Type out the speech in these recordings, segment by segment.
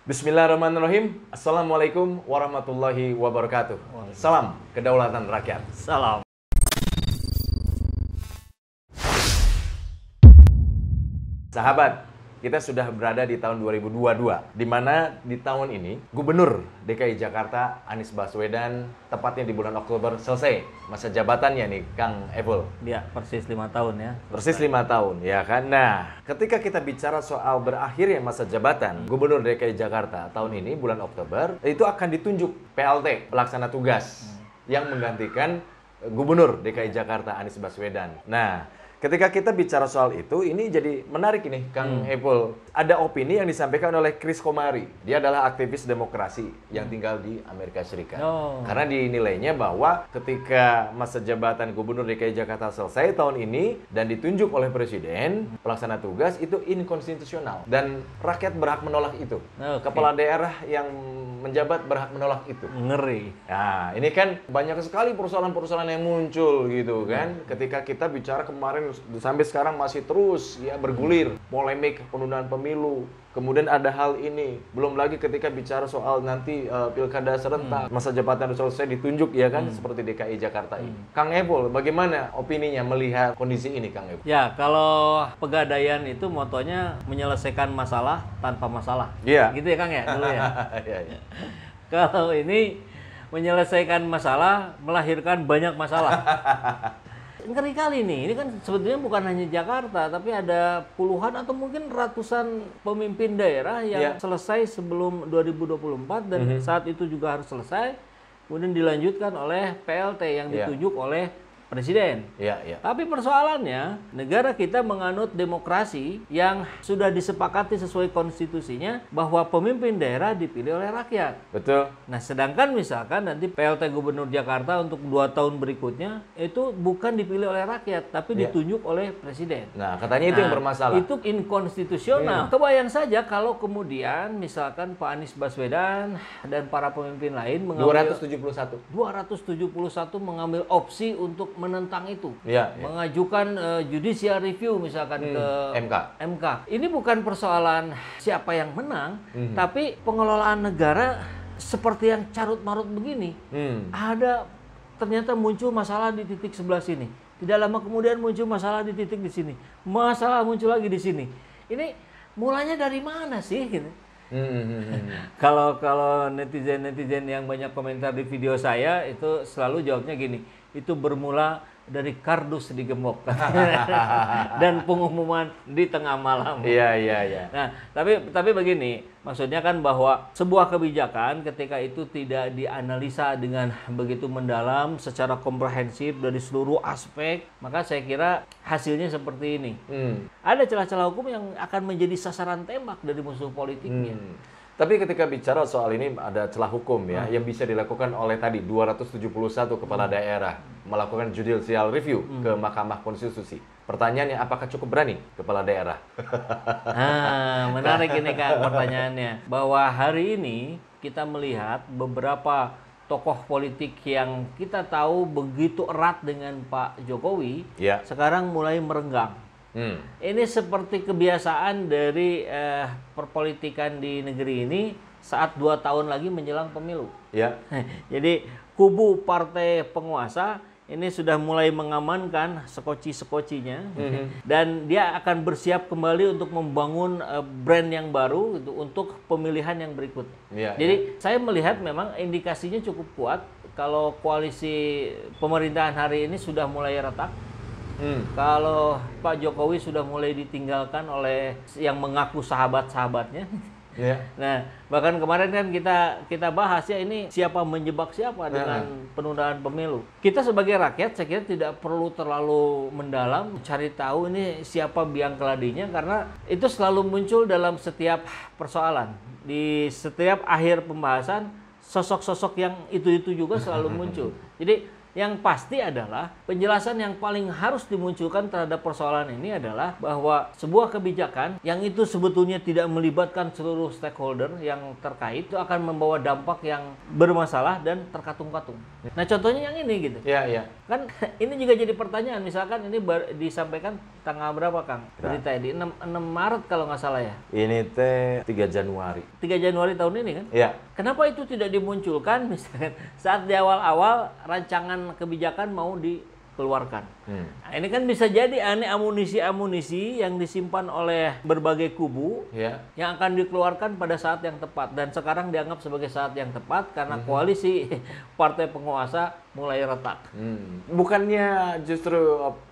Bismillahirrahmanirrahim. Assalamualaikum warahmatullahi wabarakatuh. Salam kedaulatan rakyat. Salam. Sahabat, kita sudah berada di tahun 2022, di mana di tahun ini Gubernur DKI Jakarta Anies Baswedan tepatnya di bulan Oktober selesai masa jabatannya nih, Kang Ebul. Ya, persis 5 tahun ya. Persis 5 tahun, ya kan? Nah, ketika kita bicara soal berakhirnya masa jabatan Gubernur DKI Jakarta tahun ini, bulan Oktober, itu akan ditunjuk PLT, pelaksana tugas, yang menggantikan Gubernur DKI Jakarta Anies Baswedan. Nah, ketika kita bicara soal itu, ini jadi menarik ini, Kang Epul. Ada opini yang disampaikan oleh Chris Komari. Dia adalah aktivis demokrasi yang tinggal di Amerika Serikat. Karena dinilainya bahwa ketika masa jabatan Gubernur DKI Jakarta selesai tahun ini dan ditunjuk oleh Presiden, pelaksana tugas itu inkonstitusional. Dan rakyat berhak menolak itu. Kepala daerah yang menjabat berhak menolak itu. Ngeri. Nah, ini kan banyak sekali persoalan-persoalan yang muncul gitu kan. Ketika kita bicara kemarin sampai sekarang masih terus ya bergulir polemik penundaan pemilu. Kemudian ada hal ini, belum lagi ketika bicara soal nanti pilkada serentak, masa jabatan selesai ditunjuk ya kan, seperti DKI Jakarta ini. Kang Epul, bagaimana opininya melihat kondisi ini, Kang Epul? Ya, kalau Pegadaian itu motonya menyelesaikan masalah tanpa masalah. Iya. Gitu ya, Kang ya, dulu ya. Iya, iya. Kalau ini menyelesaikan masalah melahirkan banyak masalah. Ngeri kali nih, ini kan sebetulnya bukan hanya Jakarta, tapi ada puluhan atau mungkin ratusan pemimpin daerah yang selesai sebelum 2024 dan saat itu juga harus selesai, kemudian dilanjutkan oleh PLT yang ditunjuk oleh Presiden. Tapi persoalannya, negara kita menganut demokrasi yang sudah disepakati sesuai konstitusinya bahwa pemimpin daerah dipilih oleh rakyat. Betul. Nah, sedangkan misalkan nanti PLT Gubernur Jakarta untuk 2 tahun berikutnya itu bukan dipilih oleh rakyat, tapi ditunjuk oleh Presiden. Nah, katanya itu yang bermasalah. Itu inkonstitusional. Kebayang saja kalau kemudian misalkan Pak Anies Baswedan dan para pemimpin lain mengambil 271 mengambil opsi untuk menentang itu, mengajukan judicial review misalkan ke MK. Ini bukan persoalan siapa yang menang, tapi pengelolaan negara seperti yang carut-marut begini. Ada ternyata muncul masalah di titik sebelah sini, tidak lama kemudian muncul masalah di titik di sini, masalah muncul lagi di sini. Ini mulanya dari mana sih? Gitu. Kalau netizen yang banyak komentar di video saya itu selalu jawabnya gini, itu bermula dari kardus digembok dan pengumuman di tengah malam. Iya. Nah, tapi begini, maksudnya kan bahwa sebuah kebijakan ketika itu tidak dianalisa dengan begitu mendalam secara komprehensif dari seluruh aspek, maka saya kira hasilnya seperti ini. Ada celah-celah hukum yang akan menjadi sasaran tembak dari musuh politiknya. Tapi ketika bicara soal ini ada celah hukum ya yang bisa dilakukan oleh tadi 271 kepala daerah melakukan judicial review ke Mahkamah Konstitusi. Pertanyaannya, apakah cukup berani kepala daerah? Menarik ini Kak pertanyaannya. Bahwa hari ini kita melihat beberapa tokoh politik yang kita tahu begitu erat dengan Pak Jokowi sekarang mulai merenggang. Ini seperti kebiasaan dari perpolitikan di negeri ini saat 2 tahun lagi menjelang pemilu. Jadi kubu partai penguasa ini sudah mulai mengamankan sekoci-sekocinya dan dia akan bersiap kembali untuk membangun brand yang baru untuk pemilihan yang berikutnya. Jadi saya melihat memang indikasinya cukup kuat kalau koalisi pemerintahan hari ini sudah mulai retak. Kalau Pak Jokowi sudah mulai ditinggalkan oleh yang mengaku sahabat-sahabatnya. Nah, bahkan kemarin kan kita bahas ya ini siapa menjebak siapa dengan penundaan pemilu. Kita sebagai rakyat saya kira tidak perlu terlalu mendalam cari tahu ini siapa biang keladinya, karena itu selalu muncul dalam setiap persoalan. Di setiap akhir pembahasan sosok-sosok yang itu juga selalu muncul. Jadi yang pasti adalah penjelasan yang paling harus dimunculkan terhadap persoalan ini adalah bahwa sebuah kebijakan yang itu sebetulnya tidak melibatkan seluruh stakeholder yang terkait itu akan membawa dampak yang bermasalah dan terkatung-katung. Nah, contohnya yang ini gitu. Kan ini juga jadi pertanyaan, misalkan ini disampaikan tanggal berapa, Kang? Berita di 6 Maret kalau nggak salah ya. Ini teh 3 Januari. 3 Januari tahun ini kan? Iya. Kenapa itu tidak dimunculkan misalkan saat di awal-awal rancangan kebijakan mau dikeluarkan? Nah, ini kan bisa jadi amunisi-amunisi yang disimpan oleh berbagai kubu yang akan dikeluarkan pada saat yang tepat, dan sekarang dianggap sebagai saat yang tepat karena koalisi partai penguasa mulai retak. Bukannya justru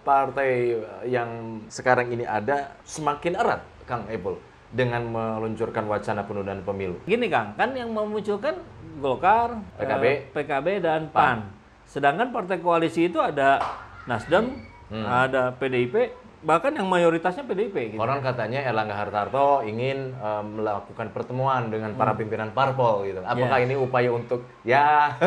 partai yang sekarang ini ada semakin erat, Kang Epul, dengan meluncurkan wacana penundaan pemilu? Gini, Kang, kan yang memunculkan Golkar, PKB dan PAN. Sedangkan partai koalisi itu ada Nasdem, ada PDIP, bahkan yang mayoritasnya PDIP. Gitu. Orang katanya Erlangga Hartarto ingin melakukan pertemuan dengan para pimpinan parpol gitu. Apakah ini upaya untuk ya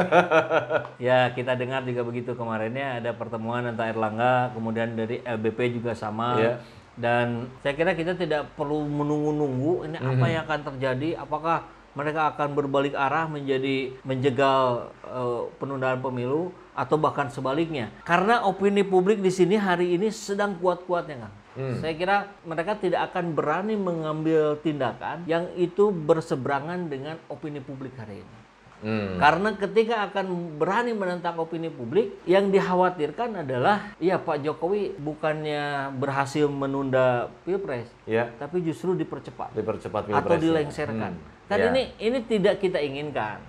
kita dengar juga begitu kemarinnya ada pertemuan antara Erlangga, kemudian dari LBP juga sama. Dan saya kira kita tidak perlu menunggu-nunggu ini apa yang akan terjadi, apakah mereka akan berbalik arah menjadi menjegal penundaan pemilu atau bahkan sebaliknya. Karena opini publik di sini hari ini sedang kuat-kuatnya, Kang. Saya kira mereka tidak akan berani mengambil tindakan yang itu berseberangan dengan opini publik hari ini. Karena ketika akan berani menentang opini publik, yang dikhawatirkan adalah ya Pak Jokowi bukannya berhasil menunda Pilpres, tapi justru dipercepat Pilpres atau dilengserkan. Kan ini tidak kita inginkan.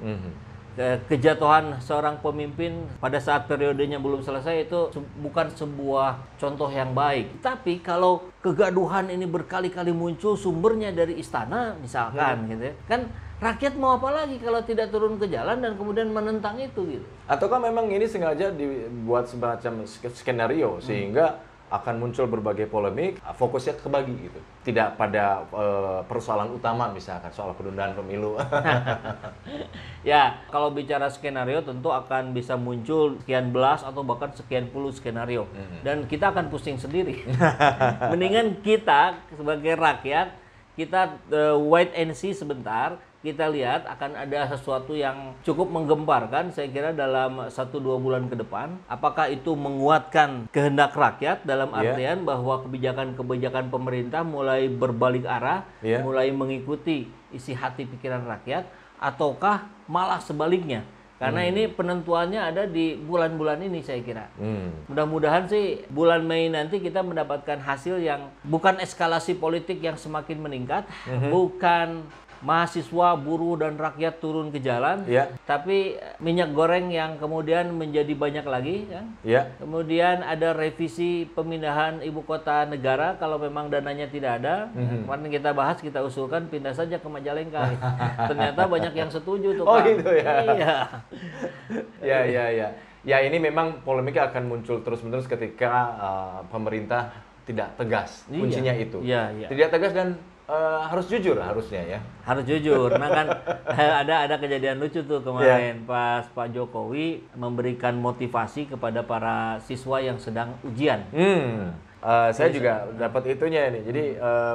Kejatuhan seorang pemimpin pada saat periodenya belum selesai itu bukan sebuah contoh yang baik. Tapi kalau kegaduhan ini berkali-kali muncul sumbernya dari istana misalkan gitu ya, kan rakyat mau apa lagi kalau tidak turun ke jalan dan kemudian menentang itu gitu. Ataukah memang ini sengaja dibuat semacam skenario sehingga akan muncul berbagai polemik, fokusnya kebagi gitu. Tidak pada persoalan utama misalkan soal penundaan pemilu. Ya, kalau bicara skenario tentu akan bisa muncul sekian belas atau bahkan sekian puluh skenario. Dan kita akan pusing sendiri. Mendingan kita sebagai rakyat, kita wait and see sebentar. Kita lihat akan ada sesuatu yang cukup menggemparkan saya kira dalam 1-2 bulan ke depan. Apakah itu menguatkan kehendak rakyat dalam artian bahwa kebijakan-kebijakan pemerintah mulai berbalik arah, mulai mengikuti isi hati pikiran rakyat, ataukah malah sebaliknya? Karena ini penentuannya ada di bulan-bulan ini saya kira. Mudah-mudahan sih bulan Mei nanti kita mendapatkan hasil yang bukan eskalasi politik yang semakin meningkat, bukan mahasiswa, buruh, dan rakyat turun ke jalan, tapi minyak goreng yang kemudian menjadi banyak lagi, kan? Kemudian ada revisi pemindahan ibu kota negara kalau memang dananya tidak ada. Kemarin kita bahas, kita usulkan pindah saja ke Majalengka. Ternyata banyak yang setuju tuh, Pak. Oh gitu ya? Iya. Ya ini memang polemiknya akan muncul terus-menerus ketika pemerintah tidak tegas. Kuncinya itu. Tidak tegas dan harus jujur harusnya ya. Harus jujur. Nah kan ada kejadian lucu tuh kemarin pas Pak Jokowi memberikan motivasi kepada para siswa yang sedang ujian. Saya juga dapat itunya ini. Jadi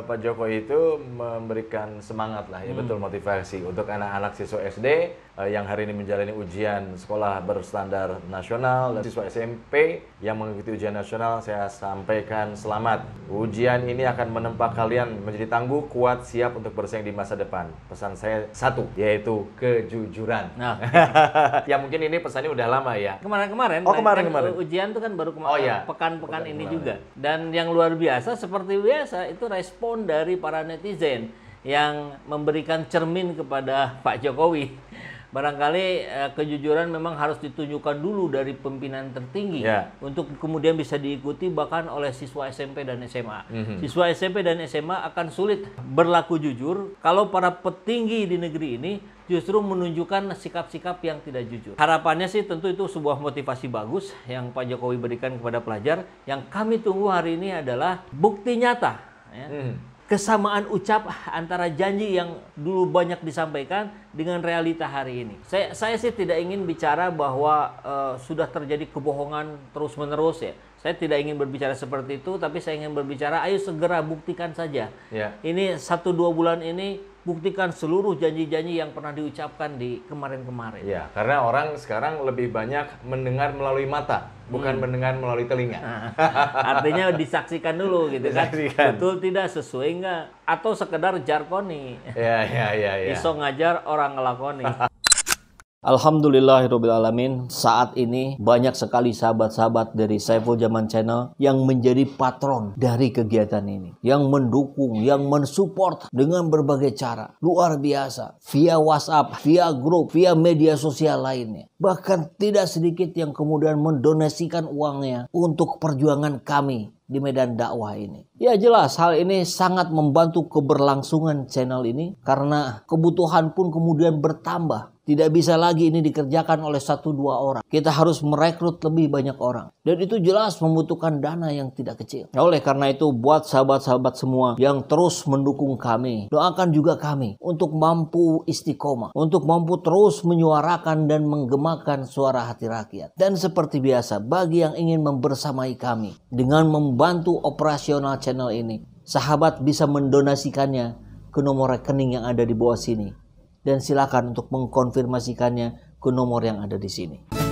Pak Jokowi itu memberikan semangat lah ya, betul, motivasi untuk anak-anak siswa SD yang hari ini menjalani ujian sekolah berstandar nasional, dan siswa SMP yang mengikuti ujian nasional. Saya sampaikan selamat. Ujian ini akan menempa kalian menjadi tangguh, kuat, siap untuk bersaing di masa depan. Pesan saya satu, yaitu kejujuran. Ya mungkin ini pesannya udah lama ya. Kemarin. Kemarin. Ujian itu kan baru pekan-pekan ini juga. Dan yang luar biasa, seperti biasa, itu respon dari para netizen yang memberikan cermin kepada Pak Jokowi. Barangkali kejujuran memang harus ditunjukkan dulu dari pimpinan tertinggi untuk kemudian bisa diikuti bahkan oleh siswa SMP dan SMA. Siswa SMP dan SMA akan sulit berlaku jujur kalau para petinggi di negeri ini justru menunjukkan sikap-sikap yang tidak jujur. Harapannya sih tentu itu sebuah motivasi bagus yang Pak Jokowi berikan kepada pelajar. Yang kami tunggu hari ini adalah bukti nyata. Kesamaan ucap antara janji yang dulu banyak disampaikan dengan realita hari ini. Saya sih tidak ingin bicara bahwa sudah terjadi kebohongan terus-menerus ya. Saya tidak ingin berbicara seperti itu, tapi saya ingin berbicara, ayo segera buktikan saja. Ya. Ini 1-2 bulan ini, buktikan seluruh janji-janji yang pernah diucapkan di kemarin-kemarin. Ya, karena orang sekarang lebih banyak mendengar melalui mata, bukan mendengar melalui telinga. Artinya disaksikan dulu gitu kan. Disaksikan. Betul tidak, sesuai nggak? Atau sekedar jarkoni. Ya. Iso ngajar orang ngelakoni. Alhamdulillahirrabbilalamin, saat ini banyak sekali sahabat-sahabat dari Saiful Zaman Channel yang menjadi patron dari kegiatan ini, yang mendukung, yang mensupport dengan berbagai cara. Luar biasa, via WhatsApp, via grup, via media sosial lainnya. Bahkan tidak sedikit yang kemudian mendonasikan uangnya untuk perjuangan kami di medan dakwah ini. Ya jelas hal ini sangat membantu keberlangsungan channel ini karena kebutuhan pun kemudian bertambah. Tidak bisa lagi ini dikerjakan oleh 1-2 orang. Kita harus merekrut lebih banyak orang. Dan itu jelas membutuhkan dana yang tidak kecil. Nah, oleh karena itu buat sahabat-sahabat semua yang terus mendukung kami, doakan juga kami untuk mampu istiqomah, untuk mampu terus menyuarakan dan menggemakan suara hati rakyat. Dan seperti biasa, bagi yang ingin membersamai kami dengan membantu operasional channel ini, sahabat bisa mendonasikannya ke nomor rekening yang ada di bawah sini. Dan silakan untuk mengkonfirmasikannya ke nomor yang ada di sini.